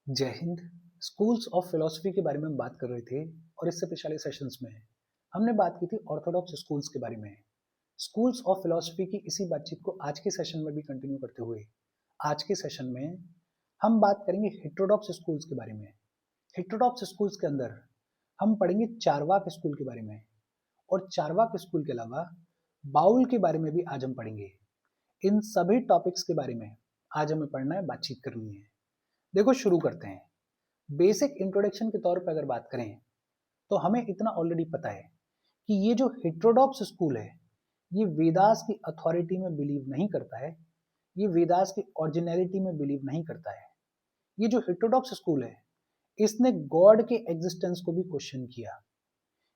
जय Hind. Schools of philosophy के बारे में हम बात कर रहे थे और इससे पिछले सेशंस में हमने बात की थी ऑर्थोडॉक्स स्कूल्स के बारे में। स्कूल्स ऑफ फिलॉसफी की इसी बातचीत को आज के सेशन में भी कंटिन्यू करते हुए आज के सेशन में हम बात करेंगे हेटेरोडॉक्स स्कूल्स के बारे में। हेटेरोडॉक्स स्कूल्स के अंदर हम पढ़ेंगे चारवाक स्कूल के बारे में, और चारवाक स्कूल के अलावा बाउल के बारे में भी आज हम पढ़ेंगे। इन सभी टॉपिक्स के बारे में आज हमें पढ़ना है, बातचीत करनी है। देखो, शुरू करते हैं। बेसिक इंट्रोडक्शन के तौर पर अगर बात करें तो हमें इतना ऑलरेडी पता है कि ये जो हेटेरोडॉक्स स्कूल है ये वेदास की अथॉरिटी में बिलीव नहीं करता है, ये वेदास की ओरिजिनलिटी में बिलीव नहीं करता है। ये जो हेटेरोडॉक्स स्कूल है इसने गॉड के एग्जिस्टेंस को भी क्वेश्चन किया।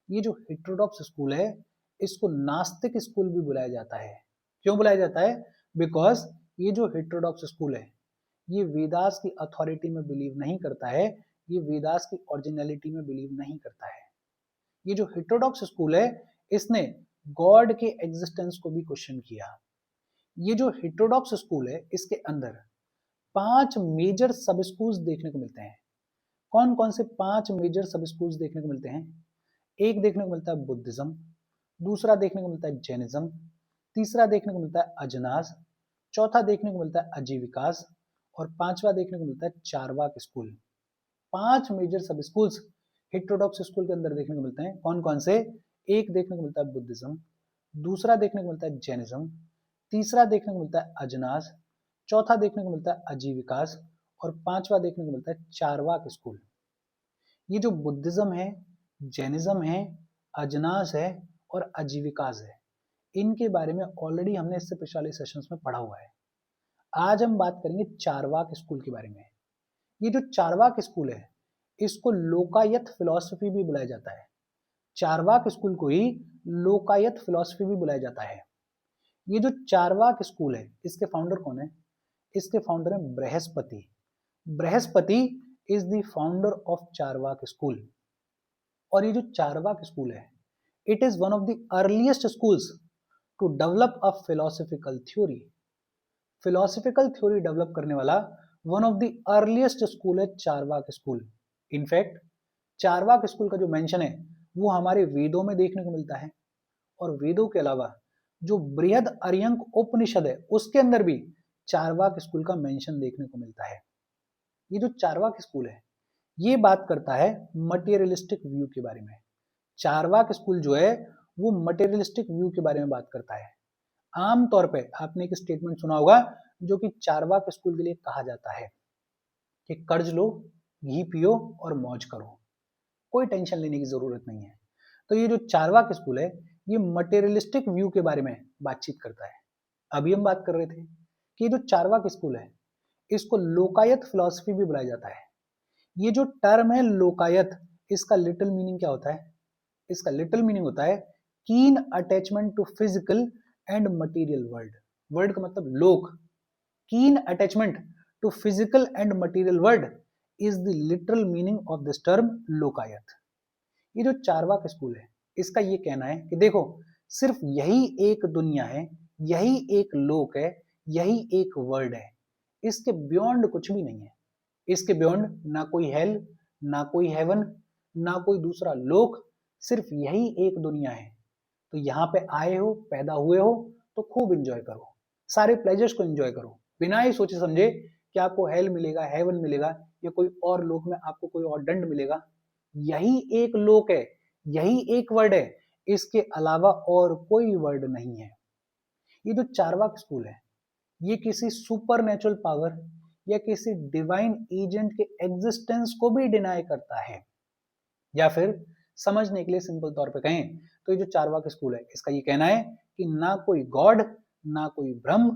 ये जो हेटेरोडॉक्स स्कूल है इसको नास्तिक स्कूल भी बुलाया जाता है। क्यों बुलाया जाता है? बिकॉज ये जो हेटेरोडॉक्स स्कूल है ये वेदास की अथॉरिटी में बिलीव नहीं करता है, ये वेदास की ओरिजिनलिटी में बिलीव नहीं करता है। ये जो हेटेरोडॉक्स स्कूल है इसने गॉड के एग्जिस्टेंस को भी क्वेश्चन किया। ये जो हेटेरोडॉक्स स्कूल है इसके अंदर 5 मेजर सब स्कूल्स देखने को मिलते हैं। कौन कौन से 5 मेजर सब स्कूल्स देखने को मिलते हैं? एक देखने को मिलता है बुद्धिज्म, दूसरा देखने को मिलता है जैनिज्म, तीसरा देखने को मिलता है अजनास, चौथा देखने को मिलता है अजीविकास, और पांचवा देखने को मिलता है चारवाक स्कूल। 5 मेजर सब स्कूल्स हेटेरोडॉक्स स्कूल के अंदर देखने को मिलते हैं। कौन कौन से? एक देखने को मिलता है बुद्धिज्म, दूसरा देखने को मिलता है जैनिज्म, तीसरा देखने को मिलता है अजनास, चौथा देखने को मिलता है अजीविकास, और पांचवा देखने को मिलता है चारवाक स्कूल। ये जो बुद्धिज्म है, जैनिज्म है, अजनास है और अजीविकास है, इनके बारे में ऑलरेडी हमने इससे पिछले सेशंस में पढ़ा हुआ है। आज हम बात करेंगे चारवाक स्कूल के बारे में। ये जो चारवाक स्कूल है इसको लोकायत फिलॉसफी भी बुलाया जाता है। चारवाक स्कूल को ही लोकायत फिलॉसफी भी बुलाया जाता है। ये जो चारवाक स्कूल है इसके फाउंडर कौन है? इसके फाउंडर है Brihaspati. Brihaspati is the founder of Charvaka school. और ये जो चारवाक स्कूल है it is one of the earliest schools to develop a philosophical theory. Philosophical theory develop करने वाला one of the earliest school है Charvaka school. In fact Charvaka school का जो मेंशन है वो हमारे वेदों में देखने को मिलता है, और वेदों के अलावा जो बृहद अर्यंक उपनिषद है उसके अंदर भी चारवाक स्कूल का मेंशन देखने को मिलता है। ये जो चारवाक स्कूल है ये बात करता है मटेरियलिस्टिक व्यू के बारे में। चारवाक स्कूल जो है वो मटेरियलिस्टिक व्यू के बारे में बात करता है। आमतौर पे आपने एक स्टेटमेंट सुना होगा जो कि चारवाक स्कूल के लिए कहा जाता है कि कर्ज लो, घी पियो और मौज करो, कोई टेंशन लेने की जरूरत नहीं है। तो ये जो चारवाक स्कूल है ये मटेरियलिस्टिक व्यू के बारे में बातचीत करता है। अभी हम बात कर रहे थे कि ये जो चारवाक स्कूल है इसको लोकायत फिलॉसफी भी बुलाया जाता है। ये जो टर्म है लोकायत, इसका लिटिल मीनिंग क्या होता है? इसका लिटिल मीनिंग होता है keen attachment to physical and material world. World का मतलब लोक। Keen attachment to physical and material world is the literal meaning of this term Lokayata. ये जो चारवाक स्कूल है इसका ये कहना है कि देखो, सिर्फ यही एक दुनिया है, यही एक लोक है, यही एक वर्ल्ड है, इसके बियॉन्ड कुछ भी नहीं है। इसके बियॉन्ड ना कोई हेल, ना कोई हेवन, ना कोई दूसरा लोक, सिर्फ यही एक दुनिया है। तो यहाँ पे आए हो, पैदा हुए हो तो खूब एंजॉय करो, सारे प्लेजर्स को एंजॉय करो, बिना ही सोचे समझे कि आपको हेल मिलेगा, हेवन मिलेगा, या कोई और लोक में आपको कोई और दंड मिलेगा। यही एक लोक है, यही एक वर्ड है, इसके अलावा और कोई वर्ड नहीं है। ये जो चारवाक स्कूल है ये किसी सुपर नेचुरल पावर या किसी डिवाइन एजेंट के एग्जिस्टेंस को भी डिनाई करता है। या फिर समझने के लिए सिंपल तौर पे कहें तो ये जो चारवाक स्कूल है इसका ये कहना है कि ना कोई गॉड, ना कोई ब्रह्म,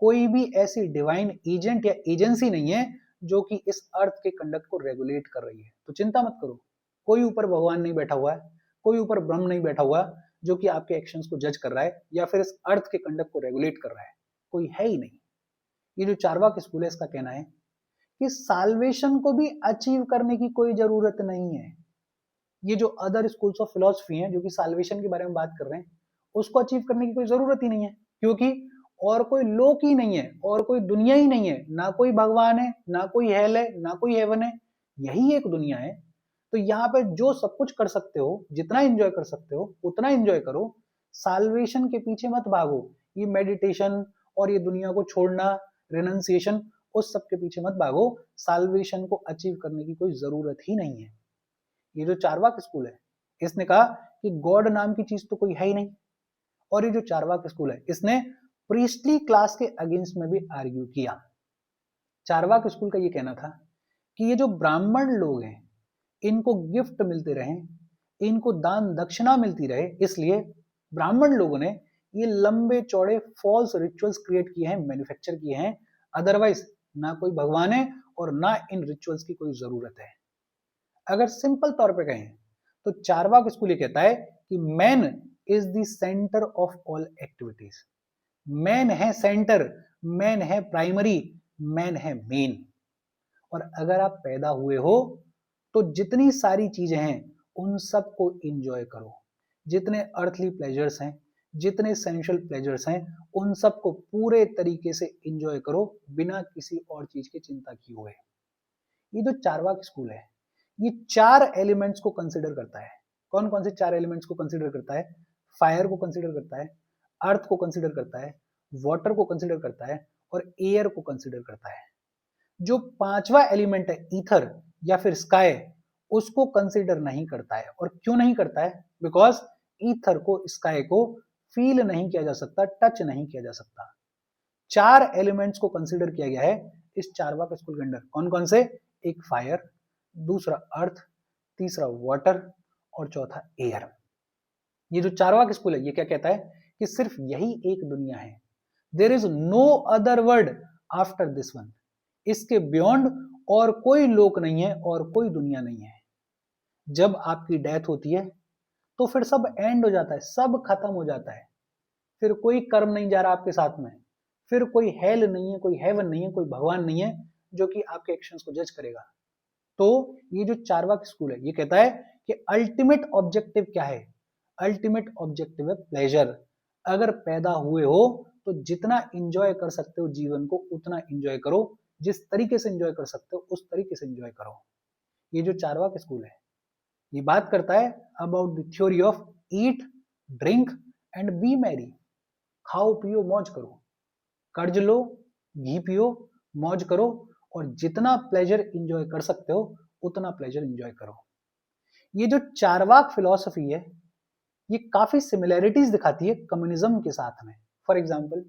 कोई भी ऐसी डिवाइन एजेंट या एजेंसी नहीं है जो कि इस अर्थ के कंडक्ट को रेगुलेट कर रही है। तो चिंता मत करो, कोई ऊपर भगवान नहीं बैठा हुआ है, कोई ऊपर ब्रह्म नहीं बैठा हुआ जो कि आपके एक्शंस को जज कर रहा है या फिर इस अर्थ के कंडक्ट को रेगुलेट कर रहा है, कोई है ही नहीं। ये जो चारवाक स्कूल है इसका कहना है कि साल्वेशन को भी अचीव करने की कोई जरूरत नहीं है। ये जो अदर स्कूल्स ऑफ फिलोसफी हैं जो कि साल्वेशन के बारे में बात कर रहे हैं उसको अचीव करने की कोई जरूरत ही नहीं है, क्योंकि और कोई लोक ही नहीं है, और कोई दुनिया ही नहीं है, ना कोई भगवान है, ना कोई हेल है, ना कोई हेवन है, यही एक दुनिया है। तो यहाँ पे जो सब कुछ कर सकते हो, जितना एंजॉय कर सकते हो उतना एंजॉय करो। साल्वेशन के पीछे मत भागो, ये मेडिटेशन और ये दुनिया को छोड़ना, रिनंसिएशन, उस सब के पीछे मत भागो। साल्वेशन को अचीव करने की कोई जरूरत ही नहीं है। ये जो चारवाक स्कूल है, इसने कहा कि गॉड नाम की चीज तो कोई है ही नहीं। और ये जो चारवाक स्कूल है, इसने प्रीस्टली क्लास के अगेंस्ट में भी आर्ग्यू किया। चारवाक स्कूल का ये कहना था कि ये जो ब्राह्मण लोग हैं, इनको गिफ्ट मिलते रहे, इनको दान दक्षिणा मिलती रहे, इसलिए ब्राह्मण लोगों ने ये लंबे चौड़े फॉल्स रिचुअल्स क्रिएट किए हैं, मैन्युफैक्चर किए हैं। अदरवाइज ना कोई भगवान है और ना इन रिचुअल्स की कोई जरूरत है। अगर सिंपल तौर पे कहें तो चारवाक स्कूल ये कहता है कि man is the centre of all activities. Man है सेंटर, मैन है प्राइमरी, मैन है मेन। और अगर आप पैदा हुए हो तो जितनी सारी चीजें हैं उन सबको एंजॉय करो। जितने अर्थली प्लेजर्स हैं, जितने सेंशुअल प्लेजर्स हैं, उन सबको पूरे तरीके से एंजॉय करो बिना किसी और चीज की चिंता किए हुए। ये जो चारवाक स्कूल है, ये 4 एलिमेंट्स को कंसिडर करता है। कौन कौन से 4 एलिमेंट्स को कंसिडर करता है? फायर को कंसिडर करता है, अर्थ को कंसिडर करता है, वाटर को कंसिडर करता है और एयर को कंसिडर करता है। जो 5वां एलिमेंट है ईथर या फिर स्काई, उसको कंसिडर नहीं करता है। और क्यों नहीं करता है? बिकॉज ईथर को, स्काई को फील नहीं किया जा सकता, टच नहीं किया जा सकता। 4 एलिमेंट्स को कंसिडर किया गया है इस चारवाक स्कूल के अंदर। कौन कौन से? एक फायर, दूसरा अर्थ, तीसरा वाटर और चौथा एयर। ये जो चारवाक स्कूल है, ये क्या कहता है कि सिर्फ यही एक दुनिया है। There is no other world after this one. इसके बियॉन्ड और कोई लोक नहीं है और कोई दुनिया नहीं है। जब आपकी डेथ होती है तो फिर सब एंड हो जाता है, सब खत्म हो जाता है। फिर कोई कर्म नहीं जा रहा आपके साथ में, फिर कोई हेल नहीं है, कोई हेवन नहीं है, कोई भगवान नहीं है जो कि आपके एक्शंस को जज करेगा। तो ये जो चारवाक स्कूल है, ये कहता है कि अल्टीमेट ऑब्जेक्टिव क्या है? अल्टीमेट ऑब्जेक्टिव है प्लेजर। अगर पैदा हुए हो तो जितना एंजॉय कर सकते हो जीवन को उतना एंजॉय करो। जिस तरीके से एंजॉय कर सकते हो उस तरीके से एंजॉय करो। ये जो चारवाक स्कूल है, ये बात करता है about the theory of eat, drink and B Mary. खाओ पियो मौज करो, कर्ज लो, घी पियो, मौज करो और जितना प्लेजर एंजॉय कर सकते हो उतना प्लेजर एंजॉय करो। ये जो चारवाक फिलॉसफी है, ये काफी सिमिलैरिटीज दिखाती है कम्युनिज्म के साथ में। फॉर एग्जाम्पल,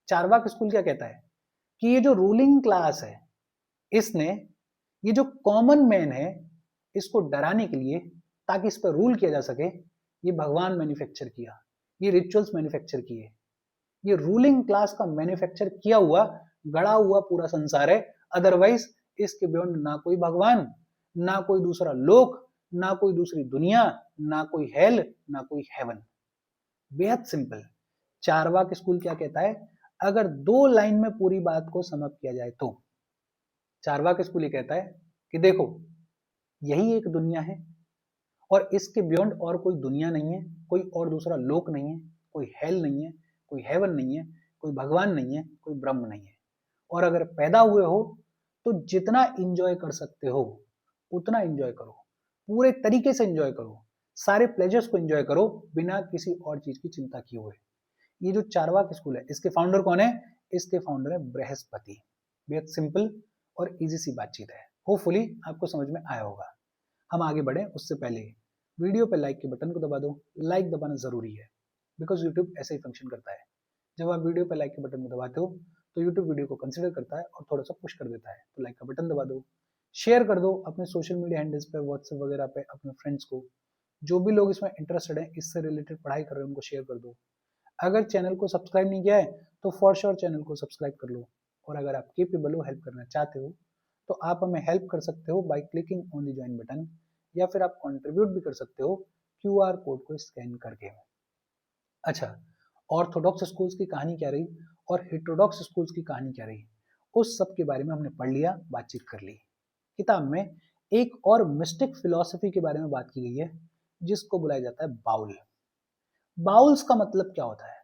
चारवाक स्कूल क्या कहता है कि ये जो रूलिंग क्लास है, इसने ये जो कॉमन मैन है, इसको डराने के लिए, ताकि इस पर रूल किया जा सके, ये भगवान मैन्युफैक्चर किया, ये रिचुअल्स मैन्युफैक्चर किए। ये रूलिंग क्लास का मैन्युफैक्चर किया हुआ, गड़ा हुआ पूरा संसार है। अदरवाइज इसके बियॉन्ड ना कोई भगवान, ना कोई दूसरा लोक, ना कोई दूसरी दुनिया, ना कोई हेल, ना कोई हेवन। बेहद सिंपल। चारवाक स्कूल क्या कहता है? अगर 2 लाइन में पूरी बात को समअप किया जाए तो चारवाक स्कूल ये कहता है कि देखो, यही एक दुनिया है और इसके बियॉन्ड और कोई दुनिया नहीं है, कोई और दूसरा लोक नहीं है, कोई हेल नहीं है, कोई हेवन नहीं है, कोई भगवान नहीं है, कोई ब्रह्म नहीं है। और अगर पैदा हुए हो तो जितना एंजॉय कर सकते हो उतना एंजॉय करो, पूरे तरीके से एंजॉय करो, सारे प्लेजर्स को एंजॉय करो बिना किसी और चीज की चिंता किए हुए। ये जो चारवाक स्कूल है, इसके फाउंडर कौन है? इसके फाउंडर है बृहस्पति। बेहद सिंपल और इजी सी बातचीत है। होपफुली आपको समझ में आया होगा। हम आगे बढ़े उससे पहले वीडियो पे लाइक के बटन को दबा दो। लाइक दबाना जरूरी है बिकॉज यूट्यूब ऐसे ही फंक्शन करता है। जब आप वीडियो पे लाइक के बटन को दबाते हो तो यूट्यूब वीडियो को कंसिडर करता है और थोड़ा सा पुश कर देता है। तो लाइक का बटन दबा दो, शेयर कर दो अपने सोशल मीडिया हैंडल्स पे, व्हाट्सएप वगैरह पे अपने फ्रेंड्स को। जो भी लोग इसमें इंटरेस्टेड हैं, इससे रिलेटेड पढ़ाई कर रहे हैं, उनको शेयर कर दो। अगर चैनल को सब्सक्राइब नहीं किया है तो फॉर श्योर चैनल को सब्सक्राइब कर लो। और अगर आप केपेबल हो, हेल्प करना चाहते हो, तो आप हमें हेल्प कर सकते हो by clicking on the join button, या फिर आप कंट्रीब्यूट भी कर सकते हो क्यूआर कोड को स्कैन करके। अच्छा, ऑर्थोडॉक्स स्कूल्स की कहानी क्या रही और हेटेरोडॉक्स स्कूल्स की कहानी क्या रही, उस सब के बारे में हमने पढ़ लिया, बातचीत कर ली। किताब में एक और मिस्टिक फिलॉसफी के बारे में बात की गई है जिसको बुलाया जाता है बाउल। बाउल्स का मतलब क्या होता है?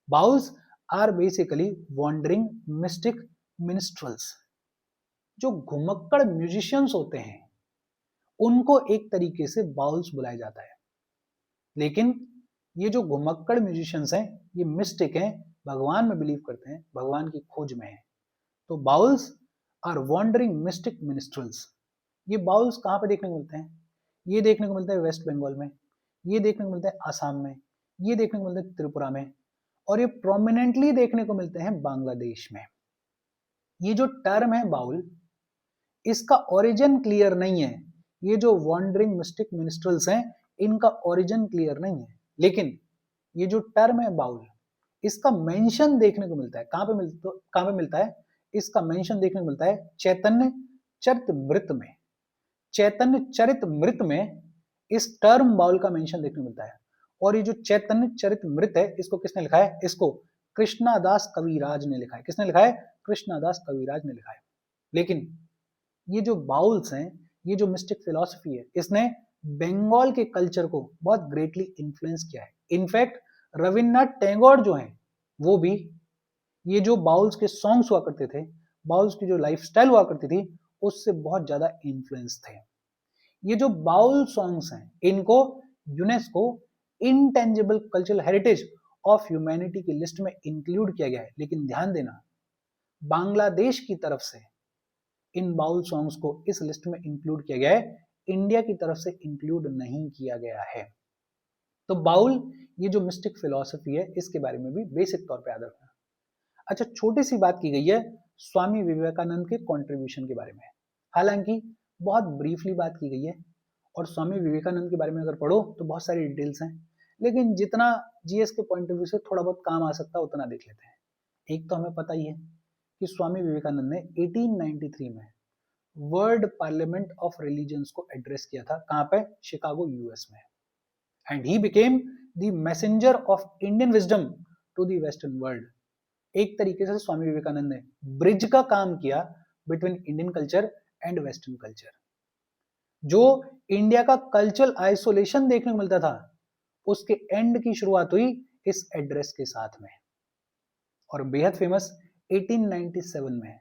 Bauls are basically wandering mystic minstrels. जो घुमक्कड़ म्यूजिशियंस होते हैं उनको एक तरीके से बाउल्स बुलाया जाता है, लेकिन ये जो घुमक्कड़ म्यूजिशियंस हैं ये मिस्टिक हैं, भगवान में बिलीव करते हैं, भगवान की खोज में है। तो बाउल्स आर वॉन्डरिंग मिस्टिक मिनिस्ट्रल्स। ये बाउल्स कहाँ पे देखने को मिलते हैं? ये देखने को मिलता है वेस्ट बंगाल में, ये देखने को मिलता है आसाम में, ये देखने को मिलता है त्रिपुरा में, और ये प्रोमिनेंटली देखने को मिलते हैं बांग्लादेश में। ये जो टर्म है बाउल, इसका ओरिजिन क्लियर नहीं है। ये जो वॉन्डरिंग मिस्टिक मिनिस्ट्रल्स हैं इनका ओरिजिन क्लियर नहीं है, लेकिन ये जो टर्म है बाउल, इसका मेंशन देखने को मिलता है। कहां पे मिलता है? इसका मेंशन देखने को मिलता है चैतन्य चरितमृत में। चैतन्य चरितमृत में इस टर्म बाउल का मेंशन देखने को मिलता है। और ये जो चैतन्य चरितमृत है इसको किसने लिखा है? इसको कृष्णादास कविराज ने लिखा है। किसने लिखा है? कृष्णादास कविराज ने लिखा है। लेकिन ये जो बाउल्स हैं, ये जो मिस्टिक फिलॉसफी है, इसने बंगाल के कल्चर को बहुत ग्रेटली इन्फ्लुएंस किया है। इनफैक्ट रविन्द्रनाथ टैगोर जो हैं वो भी ये जो बाउल्स के सॉन्ग्स हुआ करते थे, बाउल्स की जो लाइफस्टाइल हुआ करती थी, उससे बहुत ज्यादा इन्फ्लुएंस थे। ये जो बाउल सॉन्ग्स हैं इनको UNESCO intangible cultural heritage of humanity की लिस्ट में इंक्लूड किया गया है। लेकिन ध्यान देना, बांग्लादेश की तरफ से इन बाउल सॉन्ग्स को इस लिस्ट में इंक्लूड किया गया है, इंडिया की तरफ से इंक्लूड नहीं किया गया है। तो बाउल, ये जो मिस्टिक फिलॉसफी है, इसके बारे में भी बेसिक तौर पे याद रखना। अच्छा, छोटी सी बात की गई है स्वामी विवेकानंद के कंट्रीब्यूशन के बारे में। हालांकि बहुत ब्रीफली बात की गई है, और स्वामी विवेकानंद के बारे में अगर पढ़ो तो बहुत सारी डिटेल्स हैं, लेकिन जितना जीएस के पॉइंट ऑफ व्यू से थोड़ा बहुत काम आ सकता है उतना देख लेते हैं। एक तो हमें पता ही है कि स्वामी विवेकानंद ने 1893 में वर्ल्ड पार्लियामेंट ऑफ रिलीजन्स को एड्रेस किया था। कहां पे? शिकागो, यूएस में। And he became the messenger of Indian wisdom to the western world. एक तरीके से स्वामी विवेकानंद ने ब्रिज का काम किया between Indian culture and western culture. जो इंडिया का कल्चरल आइसोलेशन देखने को मिलता था, उसके एंड की शुरुआत हुई इस एड्रेस के साथ में। और बेहद फेमस 1897 में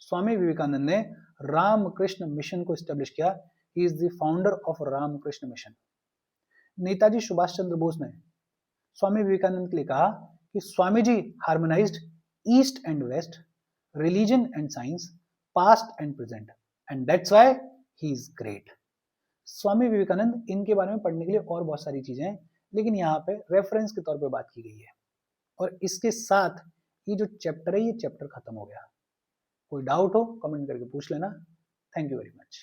स्वामी विवेकानंद ने रामकृष्ण मिशन को एस्टेब्लिश किया। He is the founder of Ramakrishna mission. Netaji Subhash Chandra Bose ने स्वामी विवेकानंद के लिए कहा कि Swami ji harmonised east and west, religion and science, past and present, and that's why he is great. Swami Vivekananda, इनके बारे में पढ़ने के लिए और बहुत सारी चीजें हैं, लेकिन यहाँ पे रेफरेंस के तौर पे बात की गई है। और इसके साथ ये जो चैप्टर है, ये चैप्टर खत्म हो गया। कोई डाउट हो कमेंट करके पूछ लेना। Thank you very much.